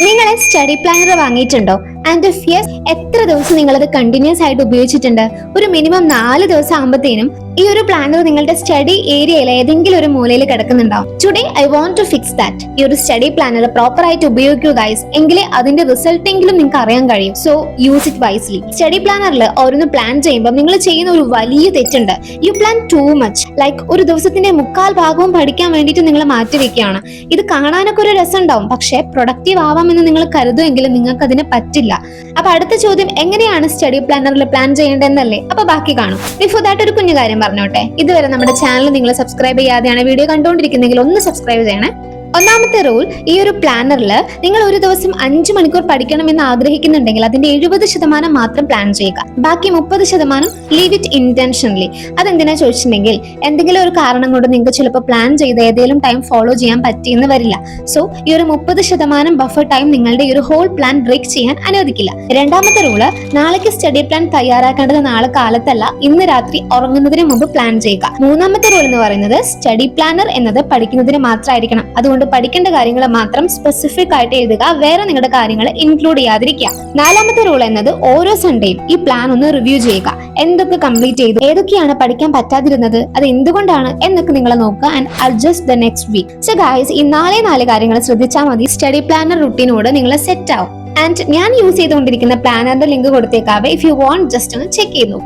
നിങ്ങൾ study planner വാങ്ങിയിട്ടുണ്ടോ? And if yes, എത്ര ദിവസം നിങ്ങൾ അത് കണ്ടിന്യൂസ് ആയിട്ട് ഉപയോഗിച്ചിട്ടുണ്ട്? ഒരു മിനിമം 4 ദിവസം ആകുമ്പോഴത്തേനും ഈ ഒരു പ്ലാനർ നിങ്ങളുടെ സ്റ്റഡി ഏരിയയിൽ ഏതെങ്കിലും ഒരു മൂലയിൽ കിടക്കുന്നുണ്ടാവും. Today I want to fix that. ഈ ഒരു സ്റ്റഡി പ്ലാനർ പ്രോപ്പർ ആയിട്ട് ഉപയോഗിക്കുക ഗൈസ്, എങ്കിലേ അതിന്റെ റിസൾട്ട് എങ്കിലും നിങ്ങൾക്ക് അറിയാൻ കഴിയും. So use it wisely. Study പ്ലാനറിൽ ഓരോന്ന് പ്ലാൻ ചെയ്യുമ്പോൾ നിങ്ങൾ ചെയ്യുന്ന ഒരു വലിയ തെറ്റുണ്ട്. You plan too much. Like ഒരു ദിവസത്തിന്റെ 3/4 ഭാഗവും പഠിക്കാൻ വേണ്ടിയിട്ട് നിങ്ങൾ മാറ്റിവെക്കുകയാണ്. ഇത് കാണാനൊക്കെ ഒരു രസം ഉണ്ടാവും, പക്ഷെ പ്രൊഡക്റ്റീവ് ആവാമെന്ന് നിങ്ങൾ കരുതുമെങ്കിലും നിങ്ങൾക്ക് അതിന് പറ്റില്ല. അപ്പൊ അടുത്ത ചോദ്യം, എങ്ങനെയാണ് സ്റ്റഡി പ്ലാനറിൽ പ്ലാൻ ചെയ്യേണ്ടതെന്നല്ലേ? അപ്പൊ ബാക്കി കാണും. ബിഫോർ ദാറ്റ് ഒരു കുഞ്ഞു കാര്യം പറഞ്ഞോട്ടെ. ഇതുവരെ നമ്മുടെ ചാനൽ നിങ്ങൾ സബ്സ്ക്രൈബ് ചെയ്യാതെയാണ് വീഡിയോ കണ്ടുകൊണ്ടിരിക്കുന്നെങ്കിൽ ഒന്ന് സബ്സ്ക്രൈബ് ചെയ്യണേ. ഒന്നാമത്തെ റൂൾ, ഈ ഒരു പ്ലാനറിൽ നിങ്ങൾ ഒരു ദിവസം 5 മണിക്കൂർ പഠിക്കണമെന്ന് ആഗ്രഹിക്കുന്നുണ്ടെങ്കിൽ അതിന്റെ 70% മാത്രം പ്ലാൻ ചെയ്യുക. ബാക്കി 30% ലീവ് ഇറ്റ് ഇന്റൻഷനലി. അതെന്തിനാ ചോദിച്ചിട്ടുണ്ടെങ്കിൽ, എന്തെങ്കിലും ഒരു കാരണം കൊണ്ട് നിങ്ങൾക്ക് ചിലപ്പോൾ പ്ലാൻ ചെയ്ത് ഏതെങ്കിലും ടൈം ഫോളോ ചെയ്യാൻ പറ്റിയെന്ന് വരില്ല. സോ ഈ ഒരു 30% ബഫർ ടൈം നിങ്ങളുടെ ഈ ഒരു ഹോൾ പ്ലാൻ ബ്രേക്ക് ചെയ്യാൻ അനുവദിക്കില്ല. രണ്ടാമത്തെ റൂള്, നാളേക്ക് സ്റ്റഡി പ്ലാൻ തയ്യാറാക്കേണ്ടത് നാളെ കാലത്തല്ല, ഇന്ന് രാത്രി ഉറങ്ങുന്നതിന് മുമ്പ് പ്ലാൻ ചെയ്യുക. മൂന്നാമത്തെ റൂൾ എന്ന് പറയുന്നത്, സ്റ്റഡി പ്ലാനർ എന്നത് പഠിക്കുന്നതിന് മാത്രമായിരിക്കണം. അതുകൊണ്ട് പഠിക്കേണ്ട കാര്യങ്ങൾ മാത്രം സ്പെസിഫിക് ആയിട്ട് എഴുതുക, വേറെ നിങ്ങളുടെ കാര്യങ്ങൾ ഇൻക്ലൂഡ് ചെയ്യാതിരിക്കുക. നാലാമത്തെ റൂൾ എന്നത്, ഓരോ സൺഡേയും ഈ പ്ലാൻ ഒന്ന് റിവ്യൂ ചെയ്യുക. എന്തൊക്കെ കംപ്ലീറ്റ് ചെയ്തു, ഏതൊക്കെയാണ് പഠിക്കാൻ പറ്റാതിരുന്നത്, അത് എന്തുകൊണ്ടാണ് എന്നൊക്കെ നിങ്ങൾ നോക്കുക and adjust the next week. So guys, ഈ 4 കാര്യങ്ങൾ ശ്രദ്ധിച്ചാൽ മതി, സ്റ്റഡി പ്ലാനർ റുട്ടീനോട് നിങ്ങൾ സെറ്റ് ആവും. ആൻഡ് ഞാൻ യൂസ് ചെയ്തുകൊണ്ടിരിക്കുന്ന പ്ലാനറിന്റെ ലിങ്ക് കൊടുത്തേക്കാവേ. ഇഫ് യു വാണ്ട് ജസ്റ്റ് ഒന്ന് ചെക്ക് ചെയ്തു.